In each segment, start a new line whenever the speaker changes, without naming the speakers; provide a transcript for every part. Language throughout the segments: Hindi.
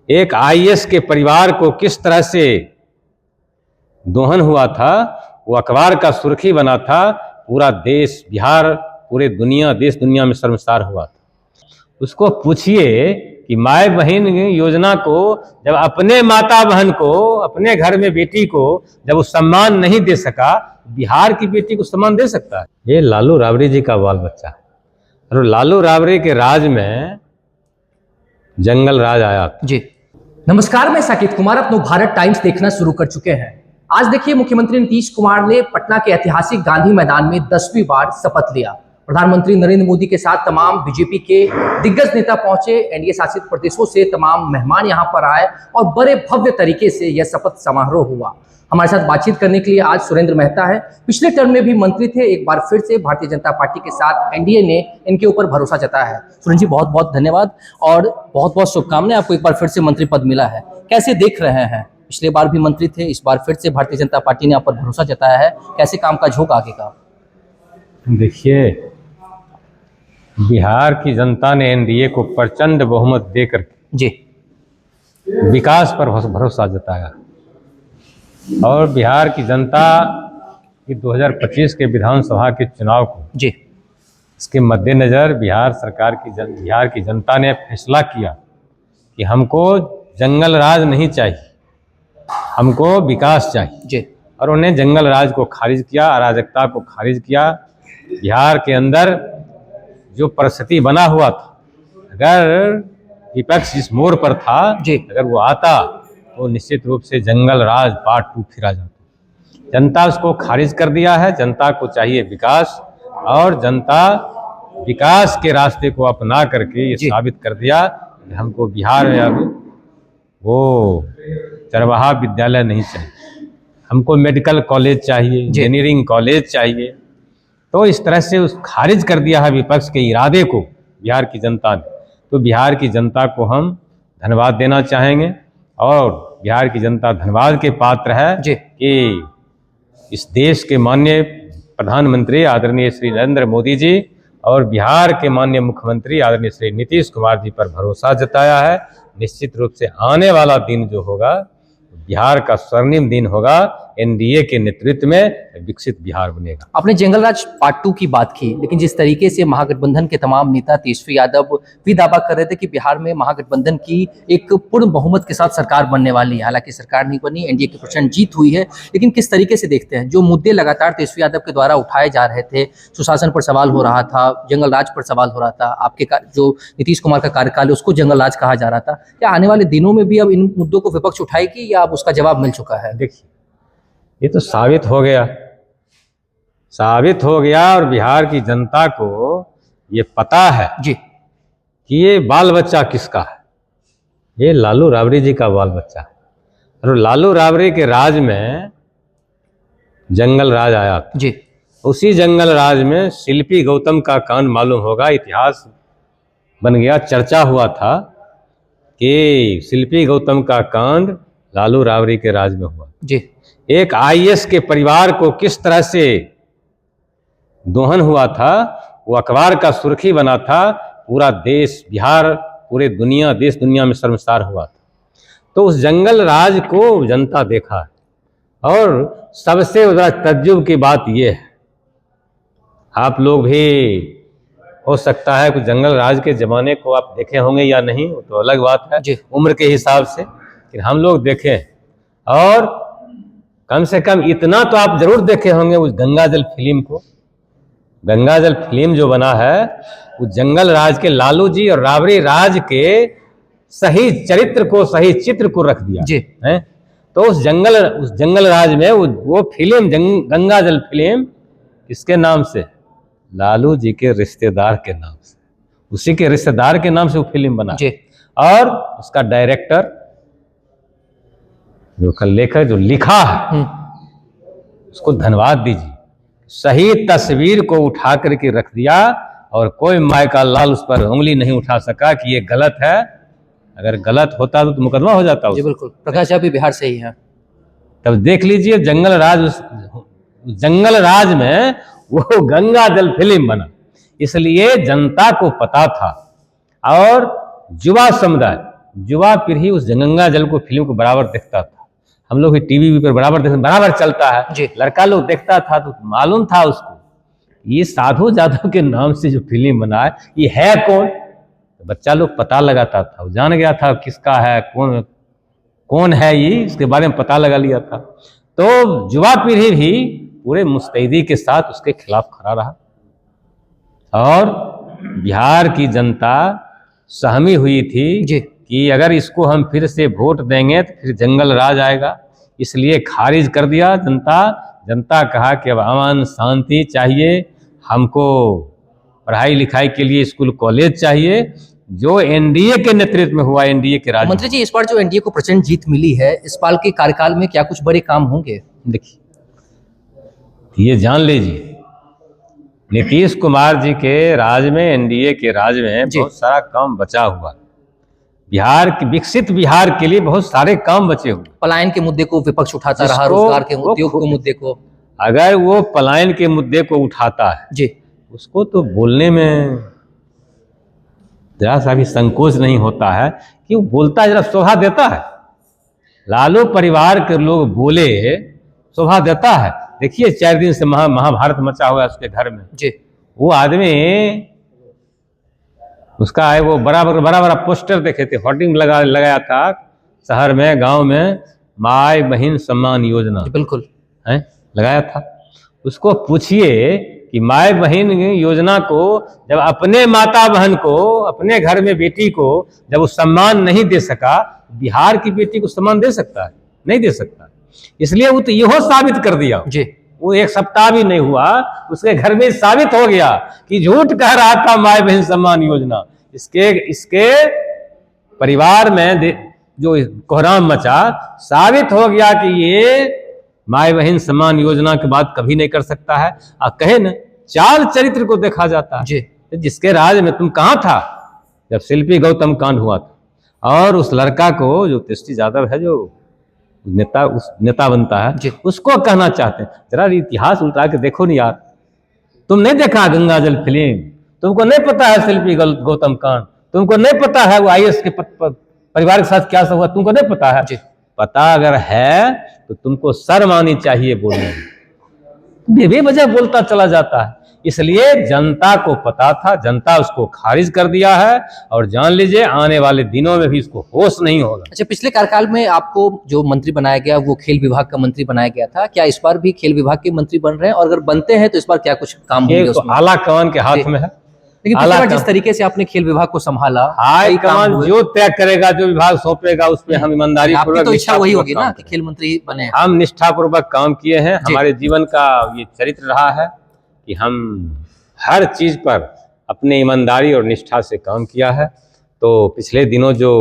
एक आईएएस के परिवार को किस तरह से दोहन हुआ था, वो अखबार का सुर्खी बना था। पूरा देश, बिहार, पूरे दुनिया, देश दुनिया में शर्मसार हुआ था। उसको पूछिए कि माय बहन योजना को जब अपने माता बहन को, अपने घर में बेटी को जब वो सम्मान नहीं दे सका, बिहार की बेटी को सम्मान दे सकता है? ये लालू राबड़ी जी का बाल बच्चा है। और लालू राबड़ी के राज में जंगल राज आया था।
जी नमस्कार, मैं साकेत कुमार अपनो भारत टाइम्स देखना शुरू कर चुके हैं। आज देखिए, मुख्यमंत्री नीतीश कुमार ने पटना के ऐतिहासिक गांधी मैदान में 10वीं बार शपथ लिया। प्रधानमंत्री नरेंद्र मोदी के साथ तमाम बीजेपी के दिग्गज नेता पहुंचे। एनडीए शासित प्रदेशों से तमाम मेहमान यहां पर आए और बड़े भव्य तरीके से यह शपथ समारोह हुआ। हमारे साथ बातचीत करने के लिए आज सुरेंद्र मेहता है। पिछले टर्म में भी मंत्री थे, एक बार फिर से भारतीय जनता पार्टी के साथ एनडीए ने इनके ऊपर भरोसा जताया है। सुरेंद्र जी, बहुत बहुत धन्यवाद और बहुत बहुत शुभकामनाएं। आपको एक बार फिर से मंत्री पद मिला है, कैसे देख रहे हैं? पिछले बार भी मंत्री थे, इस बार फिर से भारतीय जनता पार्टी ने आप पर भरोसा जताया है, कैसे कामकाज होगा आगे का?
देखिए, बिहार की जनता ने एनडीए को प्रचंड बहुमत देकर
जी
विकास पर भरोसा जताया और बिहार की जनता की 2025 के विधानसभा के चुनाव को
जी
इसके मद्देनजर बिहार की जनता ने फैसला किया कि हमको जंगल राज नहीं चाहिए, हमको विकास चाहिए।
जी
और उन्हें जंगल राज को खारिज किया, अराजकता को खारिज किया। बिहार के अंदर जो परिस्थिति बना हुआ था, अगर विपक्ष इस मोड़ पर था, अगर वो आता तो निश्चित रूप से जंगल राज पार्ट 2 फिर आ जाता। जनता उसको खारिज कर दिया है। जनता को चाहिए विकास, और जनता विकास के रास्ते को अपना करके ये साबित कर दिया कि हमको बिहार में अब वो चरवाहा विद्यालय नहीं चाहिए, हमको मेडिकल कॉलेज चाहिए, इंजीनियरिंग कॉलेज चाहिए। तो इस तरह से उस खारिज कर दिया है विपक्ष के इरादे को बिहार की जनता ने। तो बिहार की जनता को हम धन्यवाद देना चाहेंगे और बिहार की जनता धन्यवाद के पात्र है कि इस देश के माननीय प्रधानमंत्री आदरणीय श्री नरेंद्र मोदी जी और बिहार के माननीय मुख्यमंत्री आदरणीय श्री नीतीश कुमार जी पर भरोसा जताया है। निश्चित रूप से आने वाला दिन जो होगा, बिहार का स्वर्णिम दिन होगा। एनडीए के नेतृत्व में विकसित बिहार बनेगा।
आपने जंगल राज पार्ट 2 की बात की, लेकिन जिस तरीके से महागठबंधन के तमाम नेता तेजस्वी यादव भी दावा कर रहे थे कि बिहार में महागठबंधन की एक पूर्ण बहुमत के साथ सरकार बनने वाली है, हालांकि सरकार नहीं बनी, एनडीए की प्रचंड जीत हुई है, लेकिन किस तरीके से देखते हैं जो मुद्दे लगातार तेजस्वी यादव के द्वारा उठाए जा रहे थे? सुशासन पर सवाल हो रहा था, जंगल राज पर सवाल हो रहा था, आपके जो नीतीश कुमार का कार्यकाल है उसको जंगल राज कहा जा रहा था। क्या आने वाले दिनों में भी अब इन मुद्दों को विपक्ष उठाएगी या अब उसका जवाब मिल चुका है?
देखिए, ये तो साबित हो गया और बिहार की जनता को ये पता है कि ये बाल बच्चा किसका है। ये लालू राबड़ी जी का बाल बच्चा है। और लालू राबड़ी के राज में जंगल राज आया था। उसी जंगल राज में शिल्पी गौतम का कांड मालूम होगा, इतिहास बन गया, चर्चा हुआ था कि शिल्पी गौतम का कांड लालू राबड़ी के राज में हुआ। एक आईएएस के परिवार को किस तरह से दोहन हुआ था, वो अखबार का सुर्खी बना था। पूरा देश, बिहार, पूरे दुनिया, देश दुनिया में शर्मसार हुआ था। तो उस जंगल राज को जनता देखा है। और सबसे ज़्यादा तज्जुब की बात ये है, आप लोग भी हो सकता है कुछ जंगल राज के ज़माने को आप देखे होंगे या नहीं, वो तो अलग बात है उम्र के हिसाब से, लेकिन हम लोग देखें और कम से कम इतना तो आप जरूर देखे होंगे उस गंगाजल फिल्म को। गंगाजल फिल्म जो बना है, उस जंगल राज के, लालू जी और राबड़ी राज के सही चरित्र को, सही चित्र को रख दिया है। तो उस जंगल राज में वो फिल्म गंगाजल फिल्म किसके नाम से? लालू जी के रिश्तेदार के नाम से, उसी के रिश्तेदार के नाम से वो फिल्म बना। और उसका डायरेक्टर, जो लेखक, जो लिखा है, उसको धन्यवाद दीजिए। सही तस्वीर को उठा करके रख दिया और कोई माय का लाल उस पर उंगली नहीं उठा सका कि ये गलत है। अगर गलत होता तो मुकदमा हो जाता।
जी बिल्कुल, प्रकाश जी बिहार से ही है।
तब देख लीजिए, जंगल राज में वो गंगा जल फिल्म बना। इसलिए जनता को पता था और युवा समुदाय, युवा पीढ़ी उस गंगा जल को फिल्म को बराबर देखता था। हम लोग भी टीवी पर बराबर चलता है, लड़का लोग देखता था, तो मालूम था उसको ये साधु जादव के नाम से जो फिल्म बना है ये है कौन। तो बच्चा लोग पता लगाता था, वो जान गया था किसका है, कौन है ये, इसके बारे में पता लगा लिया था। तो युवा पीढ़ी भी पूरे मुस्तैदी के साथ उसके खिलाफ खड़ा रहा और बिहार की जनता सहमी हुई थी कि अगर इसको हम फिर से वोट देंगे तो फिर जंगल राज आएगा, इसलिए खारिज कर दिया। जनता कहा कि अब अमन शांति चाहिए, हमको पढ़ाई लिखाई के लिए स्कूल कॉलेज चाहिए, जो एनडीए के नेतृत्व में हुआ, एनडीए के राज।
मंत्री जी, इस बार जो एनडीए को प्रचंड जीत मिली है, इस बार के कार्यकाल में क्या कुछ बड़े काम होंगे?
देखिए, ये जान लीजिए, नीतीश कुमार जी के राज में, एनडीए के राज में बहुत सारा काम बचा हुआ। विकसित बिहार के लिए बहुत सारे काम बचे हुए।
पलायन के मुद्दे को विपक्ष उठाता रहा, रोजगार के मुद्दे को।
अगर वो पलायन के मुद्दे को उठाता है उसको तो बोलने में जरा सा भी संकोच नहीं होता है कि वो बोलता है, जरा शोभा देता है। लालू परिवार के लोग बोले शोभा देता है। देखिए 4 दिन से महाभारत मचा हुआ है उसके घर में। वो आदमी, उसका है वो बड़ा पोस्टर देखे थे, होर्डिंग लगाया था शहर में, गांव में, माई बहन सम्मान योजना
बिल्कुल
है लगाया था। उसको पूछिए कि माई बहन योजना को जब अपने माता बहन को, अपने घर में बेटी को जब वो सम्मान नहीं दे सका, बिहार की बेटी को सम्मान दे सकता है? नहीं दे सकता। इसलिए वो तो यहो साबित कर दिया। वो 1 सप्ताह भी नहीं हुआ, उसके घर में साबित हो गया कि झूठ कह रहा था माई बहन सम्मान योजना। इसके परिवार में जो कोहराम मचा, साबित हो गया कि ये माई बहन सम्मान योजना की बात कभी नहीं कर सकता है। कहे न, चाल चरित्र को देखा जाता है। जिसके राज में तुम कहाँ था जब शिल्पी गौतम कांड हुआ था? और उस लड़का को, जो तेजस्वी यादव है, जो नेता बनता है, उसको कहना चाहते हैं जरा इतिहास उल्टा के देखो नहीं यार। तुम नहीं देखा गंगा जल फिल्म? तुमको नहीं पता है शिल्पी गौतम कांड? तुमको नहीं पता है वो आईएएस के परिवार के साथ क्या सब हुआ? तुमको नहीं पता है? पता अगर है तो तुमको शर्म आनी चाहिए बोलने में। बेवजह बोलता चला जाता है। इसलिए जनता को पता था, जनता उसको खारिज कर दिया है और जान लीजिए आने वाले दिनों में भी इसको होश नहीं होगा।
अच्छा, पिछले कार्यकाल में आपको जो मंत्री बनाया गया वो खेल विभाग का मंत्री बनाया गया था, क्या इस बार भी खेल विभाग के मंत्री बन रहे हैं? और अगर बनते हैं तो इस बार क्या कुछ काम होंगे उसमें?
आला कमान के हाथ में है।
लेकिन पिछली बार जिस तरीके से आपने खेल विभाग को संभाला,
हाई कमान जो तय करेगा, जो विभाग सौंपेगा, उसमें हम ईमानदारी पूर्वक,
तो इच्छा वही होगी ना कि खेल मंत्री बने।
हम निष्ठापूर्वक काम किए हैं। हमारे जीवन का ये चरित्र रहा है कि हम हर चीज पर अपने ईमानदारी और निष्ठा से काम किया है। तो पिछले दिनों जो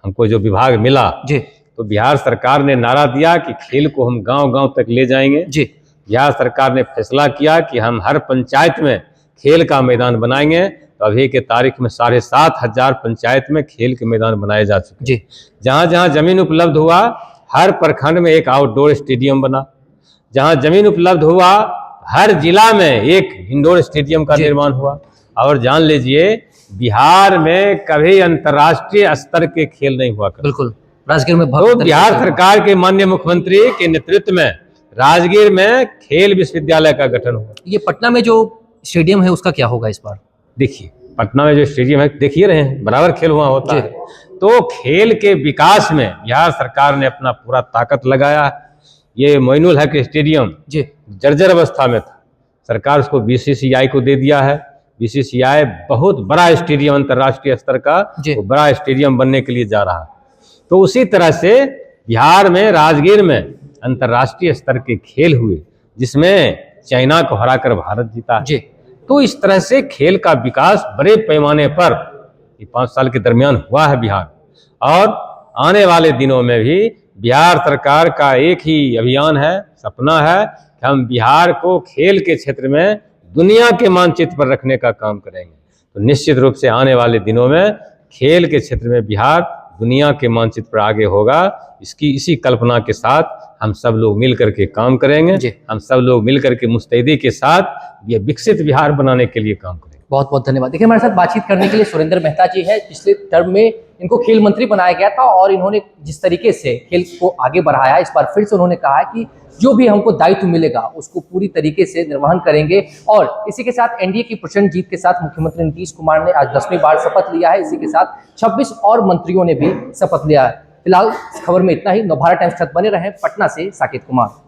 हमको जो विभाग मिला, तो बिहार सरकार ने नारा दिया कि खेल को हम गांव-गांव तक ले जाएंगे। बिहार सरकार ने फैसला किया कि हम हर पंचायत में खेल का मैदान बनाएंगे। तो अभी के तारीख में 7,500 पंचायत में खेल के मैदान बनाए जा चुके। जहाँ जहाँ जमीन उपलब्ध हुआ, हर प्रखंड में एक आउटडोर स्टेडियम बना। जहाँ जमीन उपलब्ध हुआ, हर जिला में एक इंडोर स्टेडियम का निर्माण हुआ। और जान लीजिए बिहार में कभी अंतर्राष्ट्रीय स्तर के खेल नहीं हुआ।
बिल्कुल, राजगीर में
तो बिहार सरकार के माननीय मुख्यमंत्री के नेतृत्व में राजगीर में खेल विश्वविद्यालय का गठन हुआ।
ये पटना में जो स्टेडियम है उसका क्या होगा इस बार?
देखिए, पटना में जो स्टेडियम है, देखिए रहे हैं, बराबर खेल हुआ होता है। तो खेल के विकास में बिहार सरकार ने अपना पूरा ताकत लगाया। ये मोइनुल हक स्टेडियम जर्जर अवस्था में था, सरकार उसको बीसीसीआई को दे दिया है। बीसीसीआई बहुत बड़ा स्टेडियम, अंतर्राष्ट्रीय स्तर का वो बड़ा स्टेडियम बनने के लिए जा रहा है। तो उसी तरह से बिहार में राजगीर में अंतर्राष्ट्रीय स्तर के खेल हुए, जिसमें चाइना को हराकर भारत जीता। तो इस तरह से खेल का विकास बड़े पैमाने पर 5 साल के दरमियान हुआ है बिहार। और आने वाले दिनों में भी बिहार सरकार का एक ही अभियान है, सपना है कि हम बिहार को खेल के क्षेत्र में दुनिया के मानचित्र पर रखने का काम करेंगे। तो निश्चित रूप से आने वाले दिनों में खेल के क्षेत्र में बिहार दुनिया के मानचित्र पर आगे होगा। इसी कल्पना के साथ हम सब लोग मिल करके काम करेंगे। हम सब लोग मिल करके मुस्तैदी के साथ ये विकसित बिहार बनाने के लिए काम करेंगे।
बहुत बहुत धन्यवाद। देखिए हमारे साथ बातचीत करने के लिए सुरेंद्र मेहता जी है। पिछले टर्म में इनको खेल मंत्री बनाया गया था और इन्होंने जिस तरीके से खेल को आगे बढ़ाया, इस बार फिर से उन्होंने कहा है कि जो भी हमको दायित्व मिलेगा उसको पूरी तरीके से निर्वहन करेंगे। और इसी के साथ एनडीए की प्रचंड जीत के साथ मुख्यमंत्री नीतीश कुमार ने आज 10वीं बार शपथ लिया है। इसी के साथ 26 और मंत्रियों ने भी शपथ लिया है। फिलहाल इस खबर में इतना ही। नवभारत टाइम्स के साथ बने रहें। पटना से साकेत कुमार।